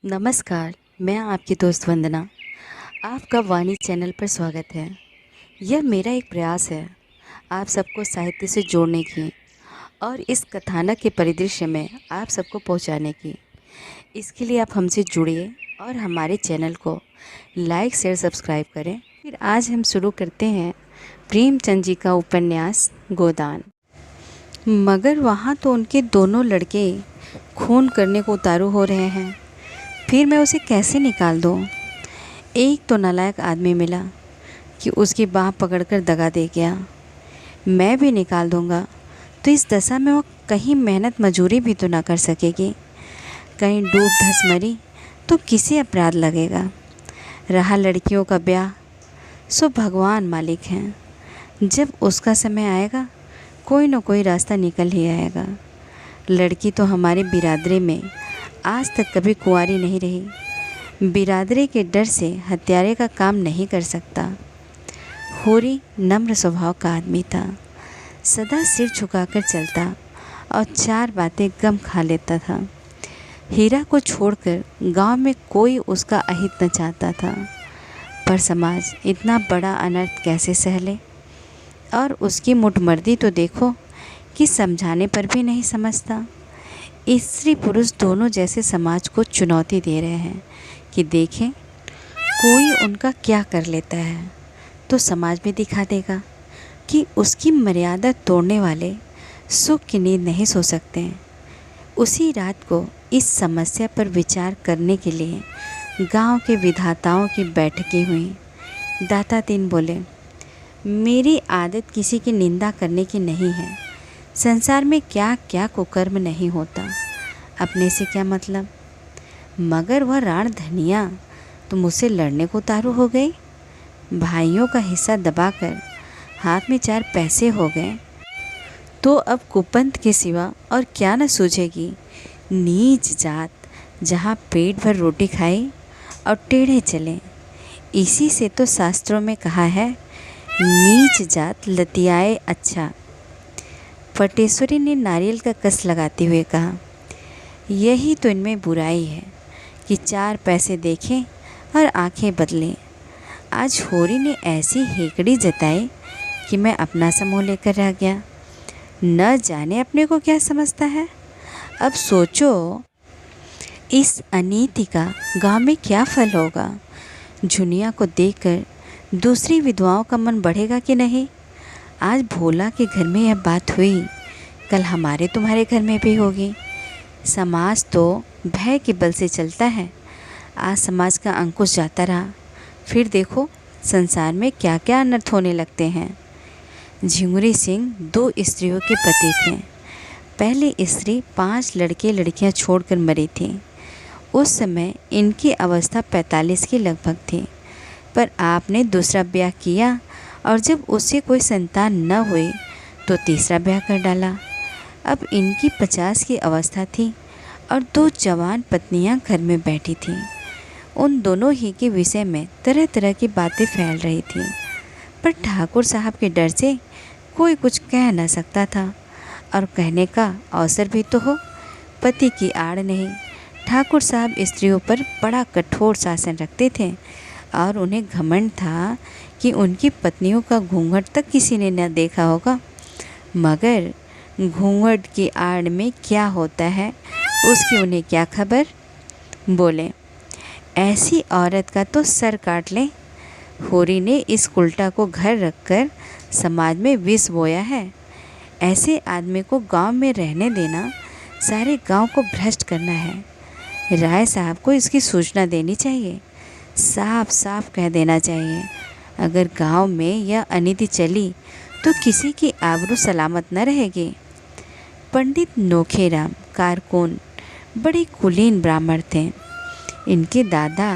नमस्कार, मैं आपकी दोस्त वंदना। आपका वाणी चैनल पर स्वागत है। यह मेरा एक प्रयास है आप सबको साहित्य से जोड़ने की और इस कथानक के परिदृश्य में आप सबको पहुंचाने की। इसके लिए आप हमसे जुड़िए और हमारे चैनल को लाइक शेयर सब्सक्राइब करें। फिर आज हम शुरू करते हैं प्रेमचंद जी का उपन्यास गोदान। मगर वहाँ तो उनके दोनों लड़के खून करने को उतारू हो रहे हैं, फिर मैं उसे कैसे निकाल दूँ। एक तो नालायक आदमी मिला कि उसकी बाह पकड़कर दगा दे गया। मैं भी निकाल दूँगा तो इस दशा में वो कहीं मेहनत मजूरी भी तो ना कर सकेगी। कहीं डूब धस मरी तो किसे अपराध लगेगा। रहा लड़कियों का ब्याह, सो भगवान मालिक हैं। जब उसका समय आएगा कोई न कोई रास्ता निकल ही आएगा। लड़की तो हमारी बिरादरी में आज तक कभी कुंवारी नहीं रही। बिरादरी के डर से हत्यारे का काम नहीं कर सकता। होरी नम्र स्वभाव का आदमी था, सदा सिर झुकाकर चलता और चार बातें गम खा लेता था। हीरा को छोड़कर गांव में कोई उसका अहित न चाहता था, पर समाज इतना बड़ा अनर्थ कैसे सह ले। और उसकी मुठमर्दी तो देखो कि समझाने पर भी नहीं समझता। स्त्री पुरुष दोनों जैसे समाज को चुनौती दे रहे हैं कि देखें कोई उनका क्या कर लेता है तो समाज में दिखा देगा कि उसकी मर्यादा तोड़ने वाले सुख की नींद नहीं सो सकते हैं। उसी रात को इस समस्या पर विचार करने के लिए गांव के विधाताओं की बैठकें हुई। दाता तीन बोले, मेरी आदत किसी की निंदा करने की नहीं है। संसार में क्या क्या कुकर्म नहीं होता, अपने से क्या मतलब। मगर वह राण धनिया तो मुझसे लड़ने को उतारू हो गई। भाइयों का हिस्सा दबाकर हाथ में चार पैसे हो गए तो अब कुपंथ के सिवा और क्या न सूझेगी। नीच जात जहाँ पेट भर रोटी खाए और टेढ़े चले। इसी से तो शास्त्रों में कहा है, नीच जात लतियाए अच्छा। पटेश्वरी ने नारियल का कस लगाते हुए कहा, यही तो इनमें बुराई है कि चार पैसे देखें और आंखें बदलें। आज होरी ने ऐसी हेकड़ी जताई कि मैं अपना समूह लेकर रह गया। न जाने अपने को क्या समझता है। अब सोचो इस अनीति का गांव में क्या फल होगा। झुनिया को देखकर दूसरी विधवाओं का मन बढ़ेगा कि नहीं। आज भोला के घर में यह बात हुई, कल हमारे तुम्हारे घर में भी होगी। समाज तो भय के बल से चलता है। आज समाज का अंकुश जाता रहा, फिर देखो संसार में क्या क्या अनर्थ होने लगते हैं। झिंगुरी सिंह दो स्त्रियों के पति थे। पहली स्त्री 5 लड़के लड़कियां छोड़कर मरी थी। उस समय इनकी अवस्था 45 की लगभग थी, पर आपने दूसरा ब्याह किया और जब उससे कोई संतान न हुई तो तीसरा ब्याह कर डाला। अब इनकी 50 की अवस्था थी और 2 जवान पत्नियां घर में बैठी थीं। उन दोनों ही के विषय में तरह तरह की बातें फैल रही थीं, पर ठाकुर साहब के डर से कोई कुछ कह न सकता था और कहने का अवसर भी तो हो। पति की आड़ नहीं। ठाकुर साहब स्त्रियों पर बड़ा कठोर शासन रखते थे और उन्हें घमंड था कि उनकी पत्नियों का घूंघट तक किसी ने न देखा होगा। मगर घूंघट की आड़ में क्या होता है उसकी उन्हें क्या खबर। बोले, ऐसी औरत का तो सर काट लें। होरी ने इस उल्टा को घर रखकर समाज में विष बोया है। ऐसे आदमी को गांव में रहने देना सारे गांव को भ्रष्ट करना है। राय साहब को इसकी सूचना देनी चाहिए। साफ साफ कह देना चाहिए, अगर गांव में यह अनीति चली तो किसी की आबरू सलामत न रहेगी। पंडित नोखेराम कारकुन बड़े कुलीन ब्राह्मण थे। इनके दादा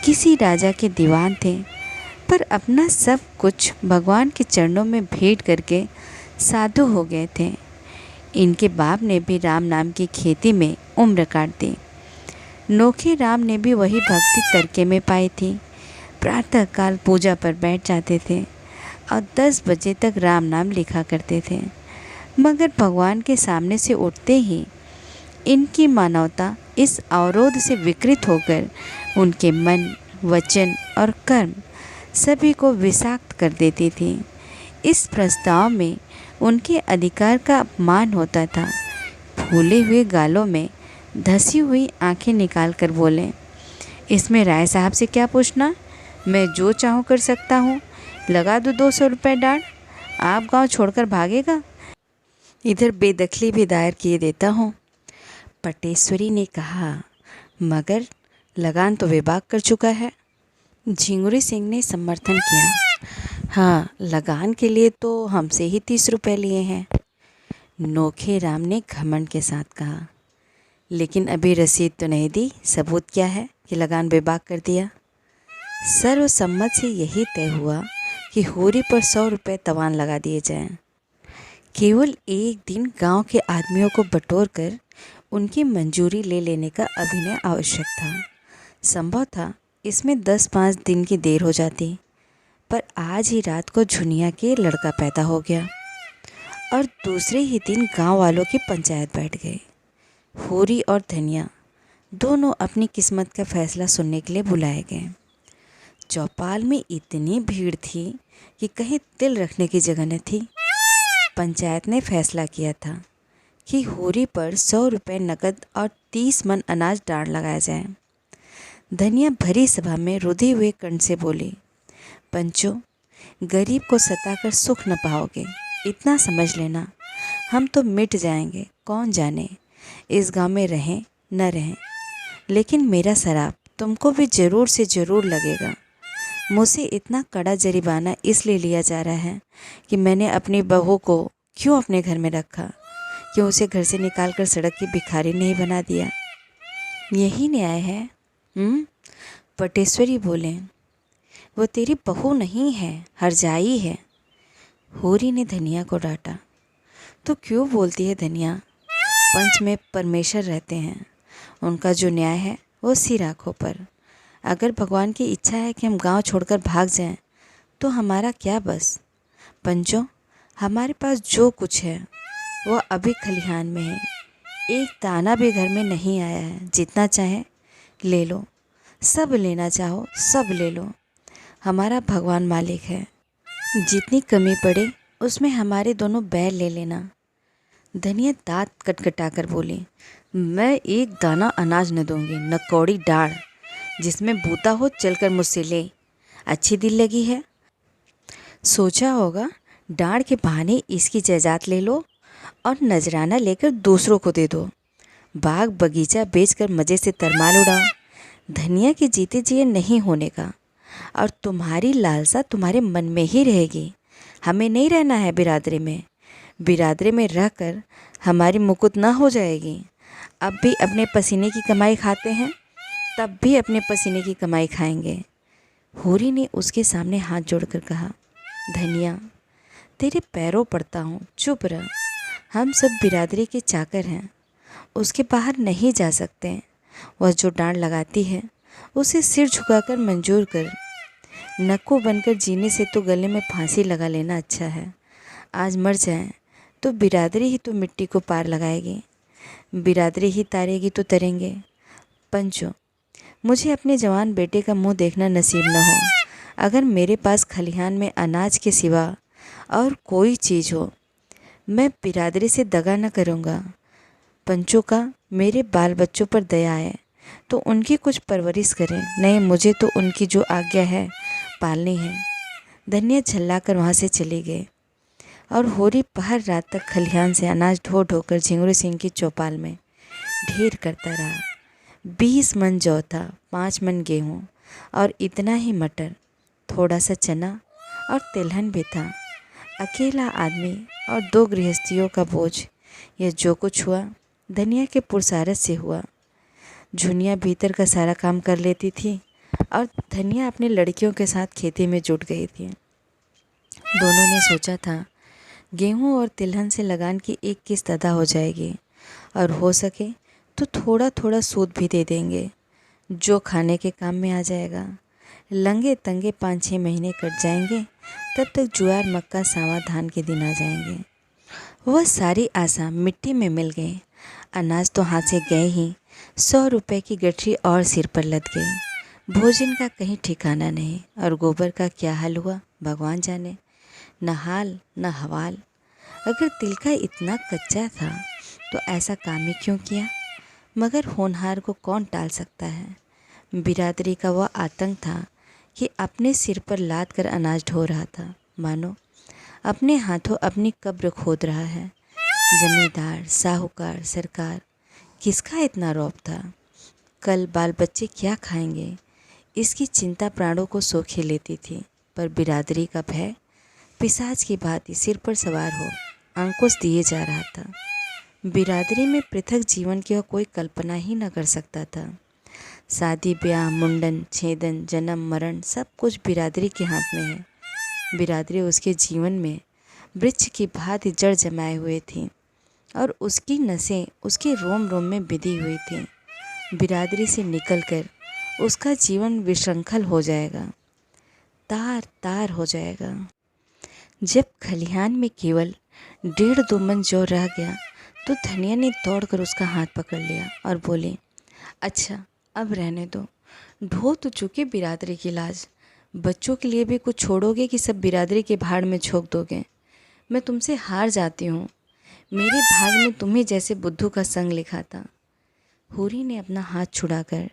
किसी राजा के दीवान थे, पर अपना सब कुछ भगवान के चरणों में भेंट करके साधु हो गए थे। इनके बाप ने भी राम नाम की खेती में उम्र काट दी। नोखे राम ने भी वही भक्ति तड़के में पाई थी। प्रातःकाल पूजा पर बैठ जाते थे और 10 बजे तक राम नाम लिखा करते थे। मगर भगवान के सामने से उठते ही इनकी मानवता इस अवरोध से विकृत होकर उनके मन, वचन और कर्म सभी को विषाक्त कर देती थी। इस प्रस्ताव में उनके अधिकार का अपमान होता था। फूले हुए गालों में धसी हुई आंखें निकालकर बोले, इसमें राय साहब से क्या पूछना, मैं जो चाहूँ कर सकता हूँ। लगा दो 200 रुपये डांड, आप गांव छोड़कर भागेगा, इधर बेदखली भी दायर किए देता हूँ। पटेश्वरी ने कहा, मगर लगान तो विभाग कर चुका है। झिंगुरी सिंह ने समर्थन किया, हाँ, लगान के लिए तो हमसे ही 30 रुपये लिए हैं। नोखे राम ने घमंड के साथ कहा, लेकिन अभी रसीद तो नहीं दी, सबूत क्या है कि लगान बेबाक कर दिया। सर्वसम्मत से यही तय हुआ कि होरी पर 100 रुपये तवान लगा दिए जाएं। केवल एक दिन गांव के आदमियों को बटोर कर उनकी मंजूरी ले लेने का अभिनय आवश्यक था। संभव था इसमें 10-5 दिन की देर हो जाती, पर आज ही रात को झुनिया के लड़का पैदा हो गया और दूसरे ही दिन गांव वालों की पंचायत बैठ गई। होरी और धनिया दोनों अपनी किस्मत का फैसला सुनने के लिए बुलाए गए। चौपाल में इतनी भीड़ थी कि कहीं तिल रखने की जगह न थी। पंचायत ने फैसला किया था कि होरी पर 100 रुपये नकद और 30 मन अनाज डांड लगाया जाए। धनिया भरी सभा में रुधे हुए कंठ से बोली, पंचो, गरीब को सताकर सुख न पाओगे, इतना समझ लेना। हम तो मिट जाएंगे, कौन जाने इस गांव में रहें न रहें, लेकिन मेरा शराब तुमको भी ज़रूर से ज़रूर लगेगा। मुझसे इतना कड़ा जरिमाना इसलिए लिया जा रहा है कि मैंने अपनी बहू को क्यों अपने घर में रखा, क्यों उसे घर से निकालकर सड़क की भिखारी नहीं बना दिया। यही न्याय है। पटेश्वरी बोले, वो तेरी बहू नहीं है, हरजाई है। होरी ने धनिया को डांटा, तो क्यों बोलती है धनिया, पंच में परमेश्वर रहते हैं, उनका जो न्याय है वो सिर आँखों पर। अगर भगवान की इच्छा है कि हम गांव छोड़कर भाग जाएं, तो हमारा क्या बस। पंचों, हमारे पास जो कुछ है वो अभी खलिहान में है, एक दाना भी घर में नहीं आया है। जितना चाहे ले लो, सब लेना चाहो सब ले लो, हमारा भगवान मालिक है। जितनी कमी पड़े उसमें हमारे दोनों बैल ले लेना। धनिया दांत कटकटाकर बोली, मैं एक दाना अनाज न दूंगी, न कौड़ी डाढ़, जिसमें बूता हो चलकर मुझसे ले। अच्छी दिल लगी है, सोचा होगा डाढ़ के बहाने इसकी जायदाद ले लो और नजराना लेकर दूसरों को दे दो। बाग बगीचा बेचकर मज़े से तरमाल उड़ाओ। धनिया के जीते जिए नहीं होने का, और तुम्हारी लालसा तुम्हारे मन में ही रहेगी। हमें नहीं रहना है बिरादरी में। बिरादरी में रहकर हमारी मुकुट ना हो जाएगी। अब भी अपने पसीने की कमाई खाते हैं, तब भी अपने पसीने की कमाई खाएंगे। होरी ने उसके सामने हाथ जोड़कर कहा, धनिया, तेरे पैरों पड़ता हूँ, चुप रह। हम सब बिरादरी के चाकर हैं, उसके बाहर नहीं जा सकते। वह जो डांड लगाती है उसे सिर झुकाकर मंजूर कर। नक्कू बनकर जीने से तो गले में फांसी लगा लेना अच्छा है। आज मर जाएं तो बिरादरी ही तो मिट्टी को पार लगाएगी, बिरादरी ही तारेगी तो तरेंगे। पंचो, मुझे अपने जवान बेटे का मुंह देखना नसीब न हो। अगर मेरे पास खलिहान में अनाज के सिवा और कोई चीज़ हो, मैं बिरादरी से दगा न करूँगा। पंचों का मेरे बाल बच्चों पर दया है तो उनकी कुछ परवरिश करें, नहीं मुझे तो उनकी जो आज्ञा है पालनी है। धनिया झल्लाकर वहाँ से चली गई और होरी पहर रात तक खलिहान से अनाज ढो ढोकर झिंगुरी सिंह की चौपाल में ढेर करता रहा। 20 मन जौ था, 5 मन गेहूँ और इतना ही मटर, थोड़ा सा चना और तिलहन भी था। अकेला आदमी और 2 गृहस्थियों का बोझ, यह जो कुछ हुआ धनिया के पुरसारत से हुआ। झुनिया भीतर का सारा काम कर लेती थी और धनिया अपनी लड़कियों के साथ खेती में जुट गई थी। दोनों ने सोचा था गेहूं और तिलहन से लगान की एक किस्त अदा हो जाएगी और हो सके तो थोड़ा थोड़ा सूद भी दे देंगे, जो खाने के काम में आ जाएगा। लंगे तंगे 5-6 महीने कट जाएंगे, तब तक ज्वार मक्का सावा धान के दिन आ जाएंगे। वह सारी आशा मिट्टी में मिल गई। अनाज तो हाथ से गए ही, 100 रुपए की गठरी और सिर पर लद गई। भोजन का कहीं ठिकाना नहीं, और गोबर का क्या हाल हुआ भगवान जाने। न हाल न हवाल। अगर दिल का इतना कच्चा था तो ऐसा काम ही क्यों किया। मगर होनहार को कौन टाल सकता है। बिरादरी का वह आतंक था कि अपने सिर पर लाद कर अनाज ढो रहा था, मानो अपने हाथों अपनी कब्र खोद रहा है। जमींदार, साहूकार, सरकार, किसका इतना रौब था। कल बाल बच्चे क्या खाएंगे, इसकी चिंता प्राणों को सोखे लेती थी। पर बिरादरी का भय पिशाच की भांति सिर पर सवार हो अंकुश दिए जा रहा था। बिरादरी में पृथक जीवन की वह कोई कल्पना ही न कर सकता था। शादी ब्याह, मुंडन, छेदन, जन्म, मरण, सब कुछ बिरादरी के हाथ में है। बिरादरी उसके जीवन में वृक्ष की भांति जड़ जमाए हुए थी और उसकी नसें उसके रोम रोम में बिधी हुई थी। बिरादरी से निकलकर उसका जीवन विशृंखल हो जाएगा, तार तार हो जाएगा। जब खलिहान में केवल 1.5-2 मन जौ रह गया तो धनिया ने दौड़कर उसका हाथ पकड़ लिया और बोली, अच्छा अब रहने दो, ढो तो चुके बिरादरी की लाज। बच्चों के लिए भी कुछ छोड़ोगे कि सब बिरादरी के भाड़ में झोंक दोगे। मैं तुमसे हार जाती हूँ। मेरे भाग में तुम्हें जैसे बुद्धू का संग लिखा था। हूरी ने अपना हाथ छुड़ाकर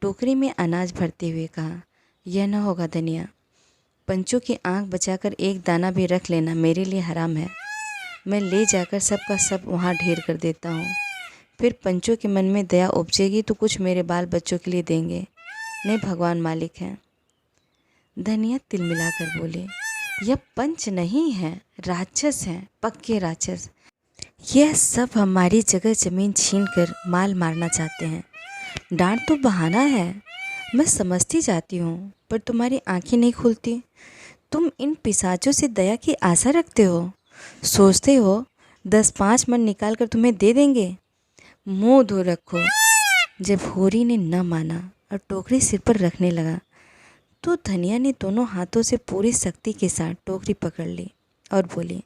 टोकरी में अनाज भरते हुए कहा, यह न होगा धनिया। पंचों की आंख बचाकर एक दाना भी रख लेना मेरे लिए हराम है। मैं ले जाकर सब का सब वहाँ ढेर कर देता हूँ। फिर पंचों के मन में दया उपजेगी तो कुछ मेरे बाल बच्चों के लिए देंगे। नहीं, भगवान मालिक है। धनिया तिलमिलाकर बोले, यह पंच नहीं है, राक्षस हैं, पक्के राक्षस। यह सब हमारी जगह जमीन छीन कर माल मारना चाहते हैं। डांट तो बहाना है, मैं समझती जाती हूँ, पर तुम्हारी आंखें नहीं खुलती। तुम इन पिशाचों से दया की आशा रखते हो। सोचते हो 10-5 मन निकाल कर तुम्हें दे देंगे। मुंह धो रखो। जब होरी ने न माना और टोकरी सिर पर रखने लगा तो धनिया ने दोनों हाथों से पूरी शक्ति के साथ टोकरी पकड़ ली और बोली,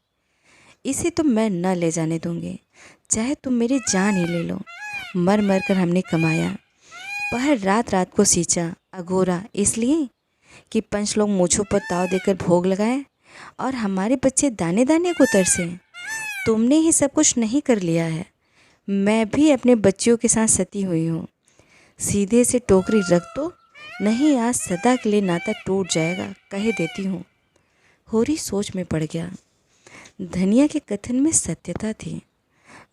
इसे तो मैं न ले जाने दूंगी, चाहे तुम मेरी जान ही ले लो। मर मर कर हमने कमाया, पहर रात रात को सींचा, अघोरा इसलिए कि पंच लोग मूँछों पर ताव देकर भोग लगाए और हमारे बच्चे दाने दाने को तरसे। तुमने ही सब कुछ नहीं कर लिया है। मैं भी अपने बच्चियों के साथ सती हुई हूँ। सीधे से टोकरी रख दो, नहीं आज सदा के लिए नाता टूट जाएगा, कह देती हूँ। होरी सोच में पड़ गया। धनिया के कथन में सत्यता थी।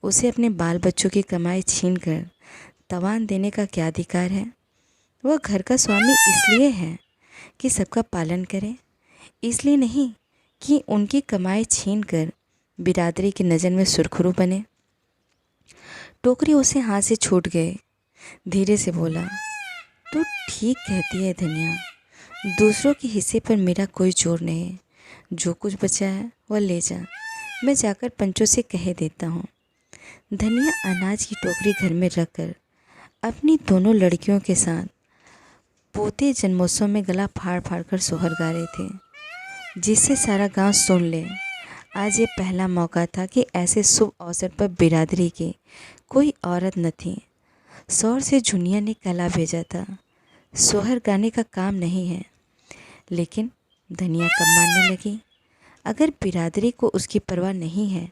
उसे अपने बाल बच्चों की कमाई छीन कर तवान देने का क्या अधिकार है। वह घर का स्वामी इसलिए है कि सबका पालन करे, इसलिए नहीं कि उनकी कमाई छीन कर बिरादरी की नज़र में सुरखरू बने। टोकरी उसे हाथ से छूट गए। धीरे से बोला, तू ठीक कहती है धनिया, दूसरों के हिस्से पर मेरा कोई जोर नहीं। जो कुछ बचा है वह ले जा, मैं जाकर पंचों से कह देता हूँ। धनिया अनाज की टोकरी घर में रखकर अपनी दोनों लड़कियों के साथ पोते जन्मोत्सव में गला फाड़ फाड़ कर सोहर गा रहे थे, जिससे सारा गांव सुन ले। आज ये पहला मौका था कि ऐसे शुभ अवसर पर बिरादरी की कोई औरत न थी। सौर से झुनिया ने कला भेजा था, सोहर गाने का काम नहीं है। लेकिन धनिया कब मानने लगी। अगर बिरादरी को उसकी परवाह नहीं है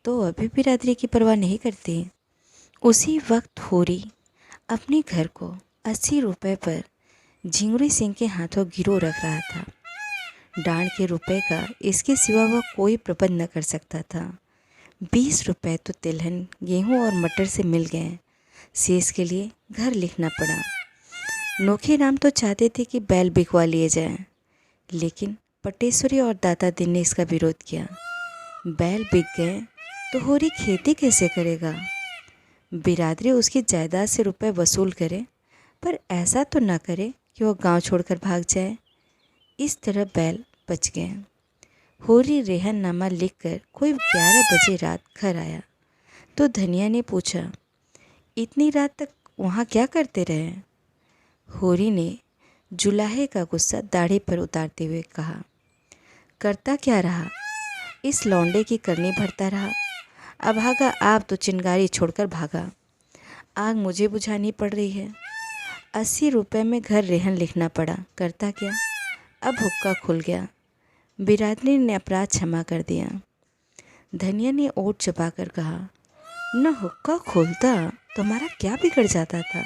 तो वह भी बिरादरी की परवाह नहीं करती। उसी वक्त होरी अपने घर को 80 रुपये पर झिंगुरी सिंह के हाथों गिरो रख रहा था। डांड के रुपए का इसके सिवा वह कोई प्रबंध न कर सकता था। 20 रुपये तो तिलहन, गेहूं और मटर से मिल गए। शेष के लिए घर लिखना पड़ा। नोखे राम तो चाहते थे कि बैल बिकवा लिए जाएं, लेकिन पटेश्वरी और दादा दिन ने इसका विरोध किया। बैल बिक गए तो होरी खेती कैसे करेगा। बिरादरी उसकी जायदाद से रुपए वसूल करे, पर ऐसा तो ना करे कि वह गांव छोड़कर भाग जाए। इस तरह बैल बच गए। होरी रेहननामा लिखकर कोई 11 बजे रात घर आया तो धनिया ने पूछा, इतनी रात तक वहाँ क्या करते रहे। होरी ने जुलाहे का गुस्सा दाढ़ी पर उतारते हुए कहा, करता क्या रहा, इस लौंडे की करनी भरता रहा। अभागा आप तो चिंगारी छोड़कर भागा। आग मुझे बुझानी पड़ रही है। 80 रुपये में घर रेहन लिखना पड़ा, करता क्या। अब हुक्का खुल गया। बिरादरी ने अपराध क्षमा कर दिया। धनिया ने ओट चबाकर कहा, न हुक्का खोलता तो हमारा क्या बिगड़ जाता था।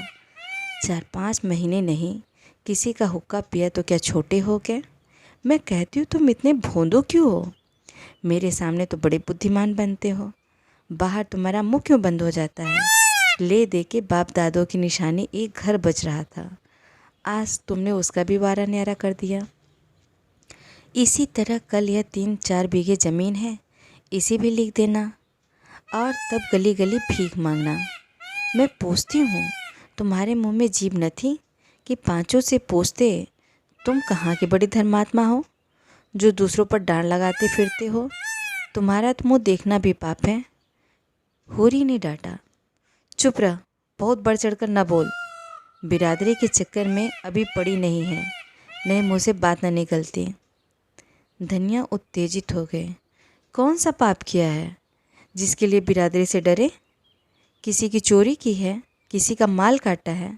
4-5 महीने नहीं किसी का हुक्का पिया तो क्या छोटे हो गए। मैं कहती हूँ तुम इतने भोंदू क्यों हो। मेरे सामने तो बड़े बुद्धिमान बनते हो, बाहर तुम्हारा मुंह क्यों बंद हो जाता है। ले दे के बाप दादों की निशानी एक घर बच रहा था, आज तुमने उसका भी वारा न्यारा कर दिया। इसी तरह कल यह 3-4 बीघे ज़मीन है, इसे भी लिख देना और तब गली गली भीख मांगना। मैं पूछती हूँ, तुम्हारे मुंह में जीभ न थी कि पांचों से पूछते तुम कहाँ के बड़े धर्मात्मा हो जो दूसरों पर डांड लगाते फिरते हो। तुम्हारा तो मुँह देखना भी पाप है। होरी ने डांटा, चुप रह, बहुत बढ़ चढ़कर न बोल। बिरादरी के चक्कर में अभी पड़ी नहीं है, नहीं मुँह से बात न निकलती। धनिया उत्तेजित हो गए। कौन सा पाप किया है जिसके लिए बिरादरी से डरे। किसी की चोरी की है, किसी का माल काटा है।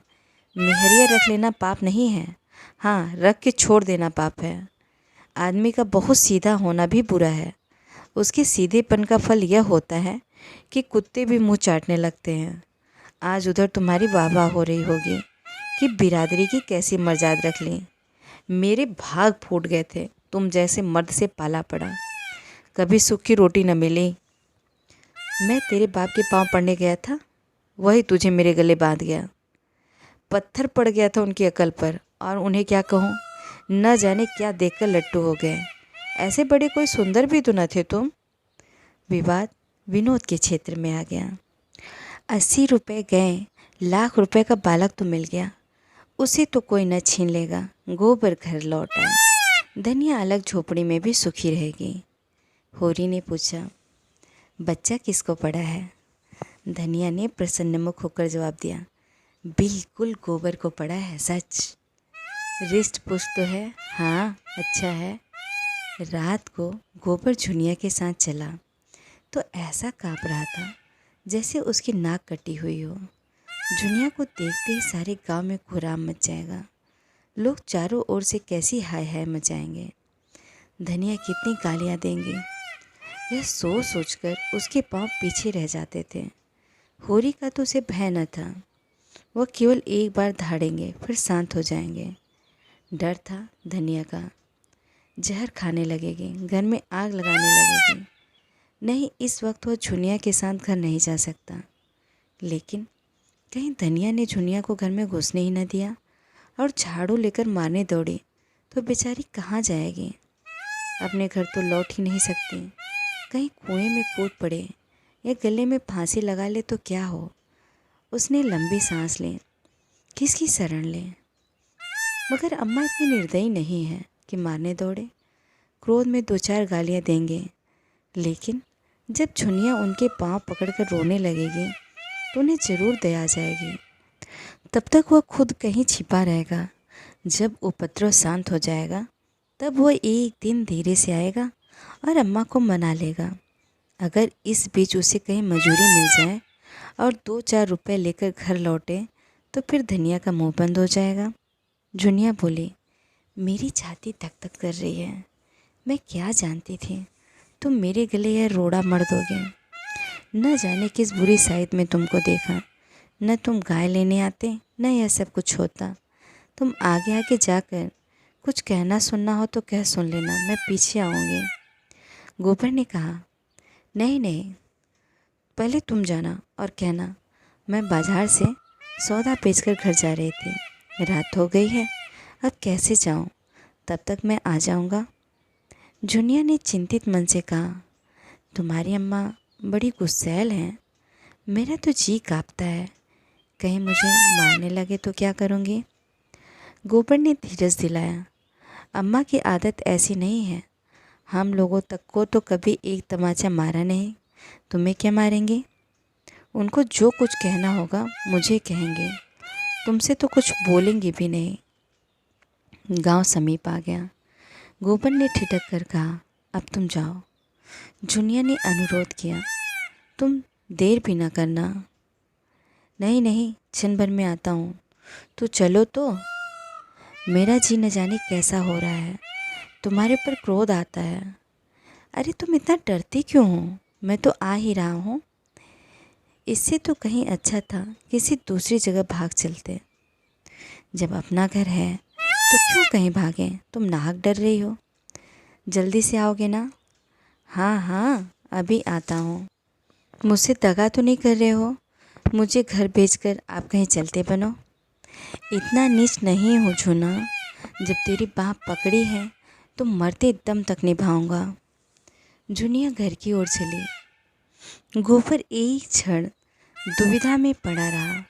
मेहरिया रख लेना पाप नहीं है, हाँ रख के छोड़ देना पाप है। आदमी का बहुत सीधा होना भी बुरा है। उसके सीधेपन का फल यह होता है कि कुत्ते भी मुंह चाटने लगते हैं। आज उधर तुम्हारी वाह वाह हो रही होगी कि बिरादरी की कैसी मर्यादा रख ली। मेरे भाग फूट गए थे, तुम जैसे मर्द से पाला पड़ा। कभी सूखी रोटी न मिली। मैं तेरे बाप के पाँव पड़ने गया था, वही तुझे मेरे गले बांध गया। पत्थर पड़ गया था उनकी अकल पर, और उन्हें क्या कहूँ, न जाने क्या देखकर लट्टू हो गए। ऐसे बड़े कोई सुंदर भी तो न थे तुम। विवाद विनोद के क्षेत्र में आ गया। 80 रुपये गए, लाख रुपए का बालक तो मिल गया, उसे तो कोई न छीन लेगा। गोबर घर लौट आए। धनिया अलग झोपड़ी में भी सुखी रहेगी। होरी ने पूछा, बच्चा किसको पड़ा है। धनिया ने प्रसन्नमुख होकर जवाब दिया, बिल्कुल गोबर को पड़ा है, सच। रिष्ट पुष्ट तो है, हाँ अच्छा है। रात को गोबर झुनिया के साथ चला तो ऐसा काँप रहा था जैसे उसकी नाक कटी हुई हो। झुनिया को देखते ही सारे गांव में कोहराम मच जाएगा। लोग चारों ओर से कैसी हाय हाय मचाएंगे। धनिया कितनी गालियाँ देंगी, यह सोच सोचकर उसके पाँव पीछे रह जाते थे। होरी का तो उसे भय न था, वह केवल एक बार धाड़ेंगे फिर शांत हो जाएंगे। डर था धनिया का, जहर खाने लगेगी, घर में आग लगाने लगेगी। नहीं, इस वक्त वह झुनिया के साथ घर नहीं जा सकता। लेकिन कहीं धनिया ने झुनिया को घर में घुसने ही न दिया और झाड़ू लेकर मारने दौड़ी तो बेचारी कहाँ जाएगी। अपने घर तो लौट ही नहीं सकती। कहीं कुएं में कूद पड़े या गले में फांसी लगा ले तो क्या हो। उसने लंबी सांस ली, किसकी शरण ले। मगर अम्मा इतनी निर्दयी नहीं है कि मारने दौड़े। क्रोध में 2-4 गालियाँ देंगे, लेकिन जब झुनिया उनके पाँव पकड़कर रोने लगेगी तो उन्हें ज़रूर दया आ जाएगी। तब तक वह खुद कहीं छिपा रहेगा। जब उपद्रव शांत हो जाएगा तब वह एक दिन धीरे से आएगा और अम्मा को मना लेगा। अगर इस बीच उसे कहीं मजूरी मिल जाए और 2-4 रुपए लेकर घर लौटे तो फिर धनिया का मुंह बंद हो जाएगा। झुनिया बोली, मेरी छाती धक धक कर रही है। मैं क्या जानती थी तुम मेरे गले यह रोड़ा मर दोगे। न जाने किस बुरी साइड में तुमको देखा। न तुम गाय लेने आते, न यह सब कुछ होता। तुम आगे आगे जाकर कुछ कहना सुनना हो तो कह सुन लेना, मैं पीछे आऊँगी। गोबर ने कहा, नहीं नहीं, पहले तुम जाना और कहना मैं बाजार से सौदा बेचकर घर जा रही थी। रात हो गई है, अब कैसे जाऊँ, तब तक मैं आ जाऊँगा। झुनिया ने चिंतित मन से कहा, तुम्हारी अम्मा बड़ी गुस्सैल हैं। मेरा तो जी काँपता है, कहीं मुझे मारने लगे तो क्या करूँगी। गोबर ने धीरज दिलाया, अम्मा की आदत ऐसी नहीं है। हम लोगों तक को तो कभी एक तमाचा मारा नहीं, तुम्हें क्या मारेंगे। उनको जो कुछ कहना होगा मुझे कहेंगे, तुमसे तो कुछ बोलेंगे भी नहीं। गांव समीप आ गया। गोबर ने ठिठक कर कहा, अब तुम जाओ। झुनिया ने अनुरोध किया, तुम देर भी ना करना। नहीं नहीं, क्षण भर में आता हूँ। तो चलो तो। मेरा जी न जाने कैसा हो रहा है, तुम्हारे पर क्रोध आता है। अरे तुम इतना डरती क्यों हो, मैं तो आ ही रहा हूँ। इससे तो कहीं अच्छा था किसी दूसरी जगह भाग चलते। जब अपना घर है तो क्यों कहीं भागें, तुम नाहक डर रही हो। जल्दी से आओगे ना? हाँ हाँ, अभी आता हूँ। मुझसे दगा तो नहीं कर रहे हो? मुझे घर भेजकर आप कहीं चलते बनो। इतना नीच नहीं हूँ झूना, जब तेरी बाह पकड़ी है तो मरते दम तक निभाऊंगा। जुनिया घर की ओर चली। गोबर एक क्षण दुविधा में पड़ा रहा,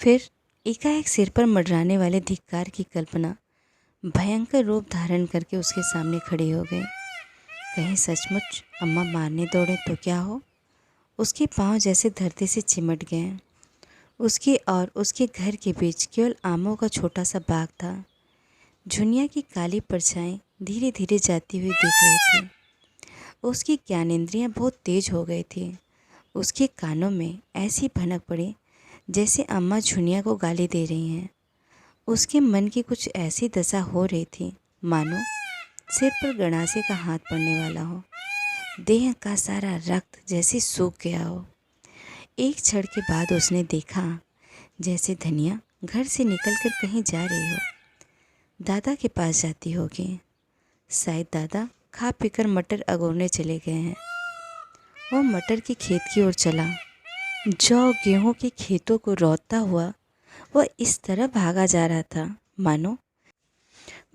फिर एकाएक सिर पर मंडराने वाले धिक्कार की कल्पना भयंकर रूप धारण करके उसके सामने खड़ी हो गई। कहीं सचमुच अम्मा मारने दौड़े तो क्या हो। उसके पांव जैसे धरती से चिमट गए। उसके और उसके घर के बीच केवल आमों का छोटा सा बाग था। झुनिया की काली परछाई धीरे धीरे जाती हुई दिख रही थी। उसकी ज्ञानेंद्रियां बहुत तेज हो गई थी। उसके कानों में ऐसी भनक पड़ी जैसे अम्मा झुनिया को गाली दे रही हैं। उसके मन की कुछ ऐसी दशा हो रही थी मानो सिर पर गणासे का हाथ पड़ने वाला हो, देह का सारा रक्त जैसे सूख गया हो। एक क्षण के बाद उसने देखा जैसे धनिया घर से निकलकर कहीं जा रही हो। दादा के पास जाती होगी। शायद दादा खा पीकर मटर अगोरने चले गए हैं। वो मटर के खेत की ओर चला। जौ गेहूं के खेतों को रौंदता हुआ वह इस तरह भागा जा रहा था मानो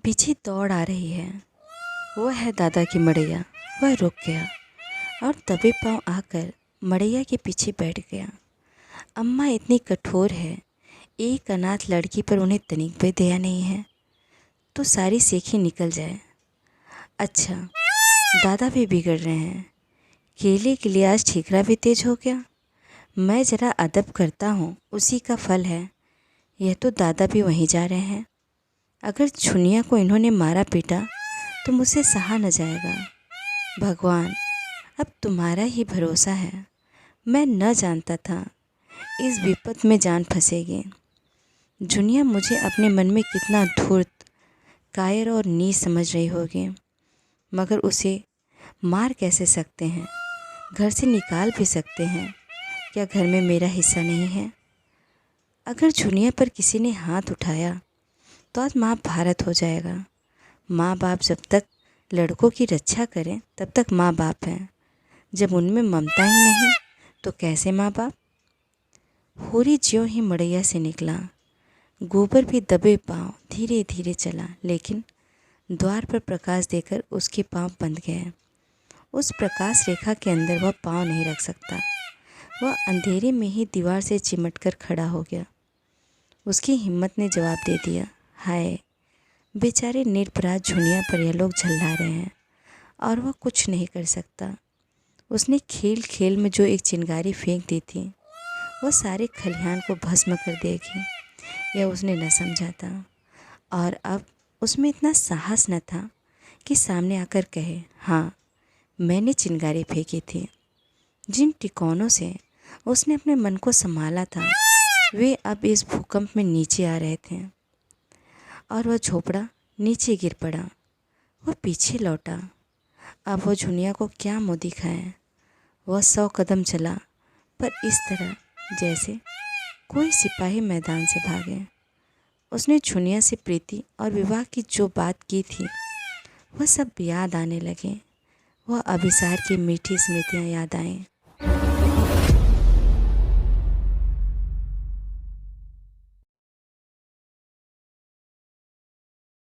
पीछे दौड़ आ रही है। वो है दादा की मड़ैया। वह रुक गया और दबे पांव आकर मड़ैया के पीछे बैठ गया। अम्मा इतनी कठोर है, एक अनाथ लड़की पर उन्हें तनिक भी दया नहीं है तो सारी सेखी निकल जाए। अच्छा, दादा भी बिगड़ रहे हैं। केले के लिए आज ठीकरा भी तेज हो गया। मैं ज़रा अदब करता हूँ, उसी का फल है। यह तो दादा भी वहीं जा रहे हैं। अगर झुनिया को इन्होंने मारा पीटा तो मुझसे सहा न जाएगा। भगवान, अब तुम्हारा ही भरोसा है। मैं न जानता था इस विपत में जान फंसेगी। झुनिया मुझे अपने मन में कितना धूर्त, कायर और नीच समझ रही होगी, मगर उसे मार कैसे सकते हैं, घर से निकाल भी सकते हैं। क्या घर में मेरा हिस्सा नहीं है? अगर झुनिया पर किसी ने हाथ उठाया तो आज महाभारत हो जाएगा। माँ बाप जब तक लड़कों की रक्षा करें तब तक माँ बाप हैं। जब उनमें ममता ही नहीं तो कैसे माँ बाप। होरी ज्यों ही मड़ैया से निकला। गोबर भी दबे पांव धीरे धीरे चला, लेकिन द्वार पर प्रकाश देकर उसके पांव बंध गए। उस प्रकाश रेखा के अंदर वह पांव नहीं रख सकता। वह अंधेरे में ही दीवार से चिमटकर खड़ा हो गया। उसकी हिम्मत ने जवाब दे दिया। हाय, बेचारे निरपराध झुनिया पर यह लोग झल्ला रहे हैं और वह कुछ नहीं कर सकता। उसने खेल खेल में जो एक चिंगारी फेंक दी थी वह सारे खलिहान को भस्म कर देगी, यह उसने न समझा था। और अब उसमें इतना साहस न था कि सामने आकर कहे, हाँ, मैंने चिंगारी फेंकी थी। जिन टिकोनों से उसने अपने मन को संभाला था वे अब इस भूकंप में नीचे आ रहे थे और वह झोपड़ा नीचे गिर पड़ा। वह पीछे लौटा। अब वह झुनिया को क्या मुँह दिखाए। वह 100 कदम चला, पर इस तरह जैसे कोई सिपाही मैदान से भागे। उसने झुनिया से प्रीति और विवाह की जो बात की थी वह सब याद आने लगे। वह अभिसार की मीठी स्मृतियाँ याद आएं।